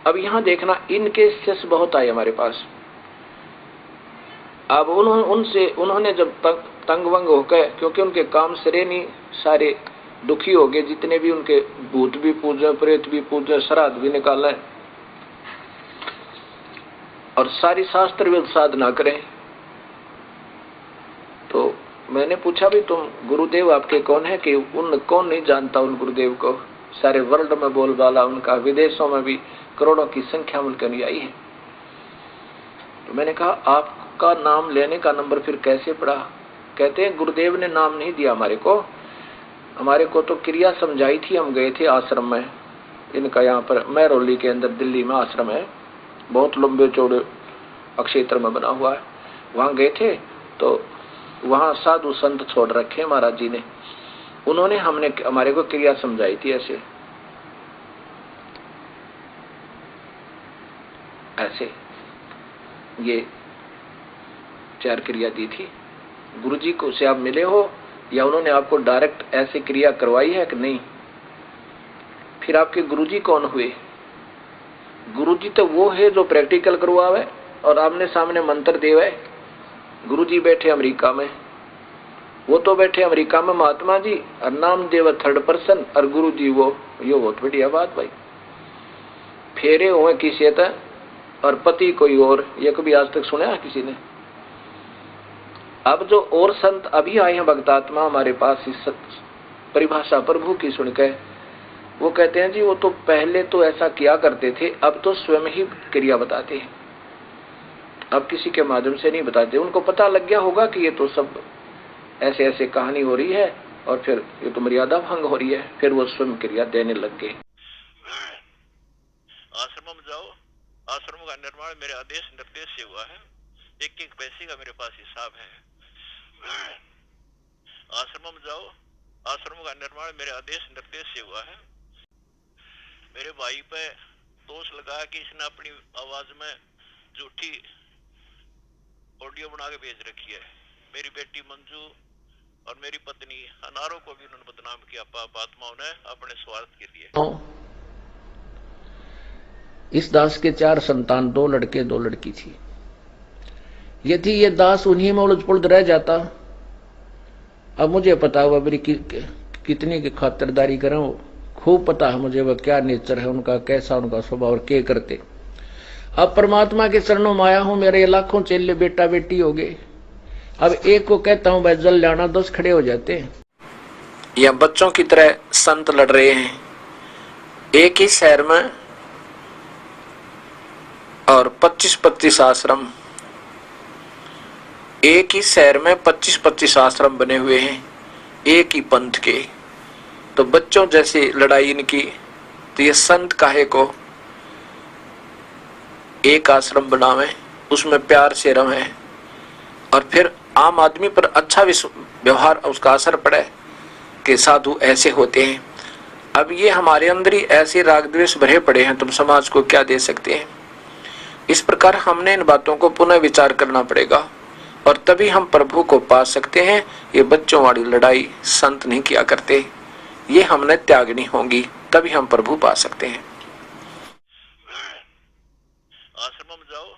अब यहाँ देखना, इन केसेस बहुत आए हमारे पास। अब उन्होंने जब तंग वंग होकर, क्योंकि उनके काम सरे नहीं, सारे दुखी हो गए, जितने भी उनके भूत भी पूजे, प्रेत भी पूजे, श्राद्ध भी निकाला है, और सारी शास्त्र वेद साधना करें। तो मैंने पूछा भी तुम गुरुदेव आपके कौन है, कि उन कौन नहीं जानता उन गुरुदेव को, सारे वर्ल्ड में बोलबाला उनका, विदेशों में भी करोड़ों की संख्या में उनके अनुयायी है। तो मैंने कहा आपका नाम लेने का नंबर फिर कैसे पड़ा? कहते हैं गुरुदेव ने नाम नहीं दिया हमारे को तो क्रिया समझाई थी। हम गए थे आश्रम में इनका, यहाँ पर महरौली के अंदर दिल्ली में आश्रम है, बहुत लंबे चौड़े अक्षेत्र में बना हुआ है। वहां गए थे तो वहां साधु संत छोड़ रखे महाराज जी ने, उन्होंने हमारे को क्रिया समझाई थी। ऐसे ये 4 क्रिया दी थी। गुरुजी को से आप मिले हो या उन्होंने आपको डायरेक्ट ऐसे क्रिया करवाई है कि नहीं? फिर आपके गुरुजी कौन हुए? गुरुजी तो वो है जो प्रैक्टिकल करवावे और आमने सामने मंत्र देवे। गुरुजी बैठे अमेरिका में, वो तो बैठे अमेरिका में महात्मा जी, और नाम देव 3rd पर्सन, और गुरुजी वो। यो बहुत बढ़िया बात भाई। फेरे हुए किसी तक और पति कोई और, ये कभी आज तक सुना है किसी ने? अब जो और संत अभी आए हैं भक्तात्मा हमारे पास, इस परिभाषा प्रभु की सुनकर, वो कहते हैं जी वो तो पहले तो ऐसा किया करते थे, अब तो स्वयं ही क्रिया बताते हैं, अब किसी के माध्यम से नहीं बताते। उनको पता लग गया होगा कि ये तो सब ऐसे ऐसे कहानी हो रही है और फिर ये तो मर्यादा भंग हो रही है, फिर वो स्वयं क्रिया देने लग गए। आश्रम में जाओ, आश्रम का निर्माण मेरे आदेश निर्देश से हुआ है, एक पैसे का मेरे पास हिसाब है। आश्रम में जाओ, आश्रम का निर्माण मेरे आदेश निर्देश से हुआ है। मेरे भाई पे दोष लगा कि इसने अपनी आवाज में झूठी ऑडियो बना के भेज रखी है। मेरी बेटी मंजू और मेरी पत्नी अनारों को भी उन्होंने बदनाम किया पापात्माओं ने अपने स्वार्थ के लिए। इस दास के 4 संतान, 2 लड़के 2 लड़की थी। यदि ये दास उन्हीं में उलझ पुलझ रह जाता, अब मुझे पता हुआ मेरी कितनी की खातिरदारी करें, वो खूब पता है मुझे वह क्या नेचर है उनका, कैसा उनका स्वभाव और क्या करते। अब परमात्मा के चरणों में आया हूं, मेरे लाखों चेले बेटा बेटी हो गए। अब एक को कहता हूं भाई जल लाना, 10 खड़े हो जाते हैं। या बच्चों की तरह संत लड़ रहे हैं एक ही शहर में, और 25-25 आश्रम, एक ही शहर में 25-25 आश्रम बने हुए हैं एक ही पंथ के। तो बच्चों जैसी लड़ाई इनकी, तो ये संत काहे को एक आश्रम बनावे, उसमें प्यार से रहे, और फिर आम आदमी पर अच्छा व्यवहार उसका असर पड़े कि साधु ऐसे होते हैं। अब ये हमारे अंदर ही ऐसे राग द्वेष भरे पड़े हैं, तुम समाज को क्या दे सकते हैं? इस प्रकार हमने इन बातों को पुनः विचार करना पड़ेगा, और तभी हम प्रभु को पा सकते हैं। ये बच्चों वाली लड़ाई संत नहीं किया करते, ये हमने त्यागनी होगी, तभी हम प्रभु पा सकते हैं। आश्रम में जाओ,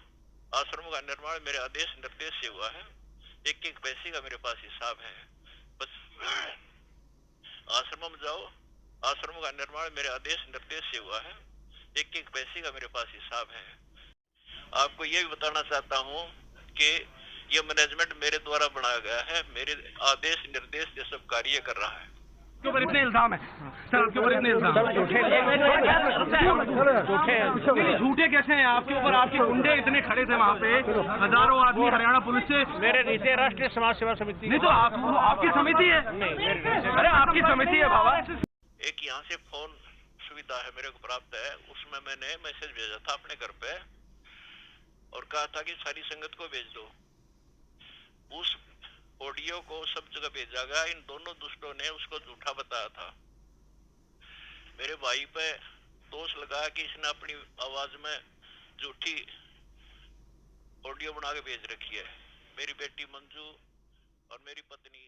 आश्रम का निर्माण मेरे आदेश निर्देश से हुआ है, एक पैसे का मेरे पास हिसाब है। बस आश्रम में जाओ, आश्रम का निर्माण मेरे आदेश निर्देश से हुआ है, एक पैसे का मेरे पास हिसाब है। आपको ये भी बताना चाहता हूँ कि ये मैनेजमेंट मेरे द्वारा बनाया गया है, मेरे आदेश निर्देश ये सब कार्य कर रहा है। आपके ऊपर इतने इल्जाम है सर, आपके ऊपर इतने इल्जाम झूठे कैसे हैं आपके ऊपर? आपके गुंडे इतने खड़े थे वहाँ पे, हजारों आदमी हरियाणा पुलिस से। मेरे नीचे राष्ट्रीय समाज सेवा समिति नहीं तो आपकी समिति है? अरे आपकी समिति है बाबा। एक यहाँ से फोन सुविधा है मेरे को प्राप्त है, उसमें मैंने मैसेज भेजा था अपने घर पे और कहा था कि सारी संगत को भेज दो। उस ऑडियो को सब जगह भेजा गया। इन दोनों दुष्टों ने उसको झूठा बताया था। मेरे भाई पे दोष लगा कि इसने अपनी आवाज में झूठी ऑडियो बना के भेज रखी है। मेरी बेटी मंजू और मेरी पत्नी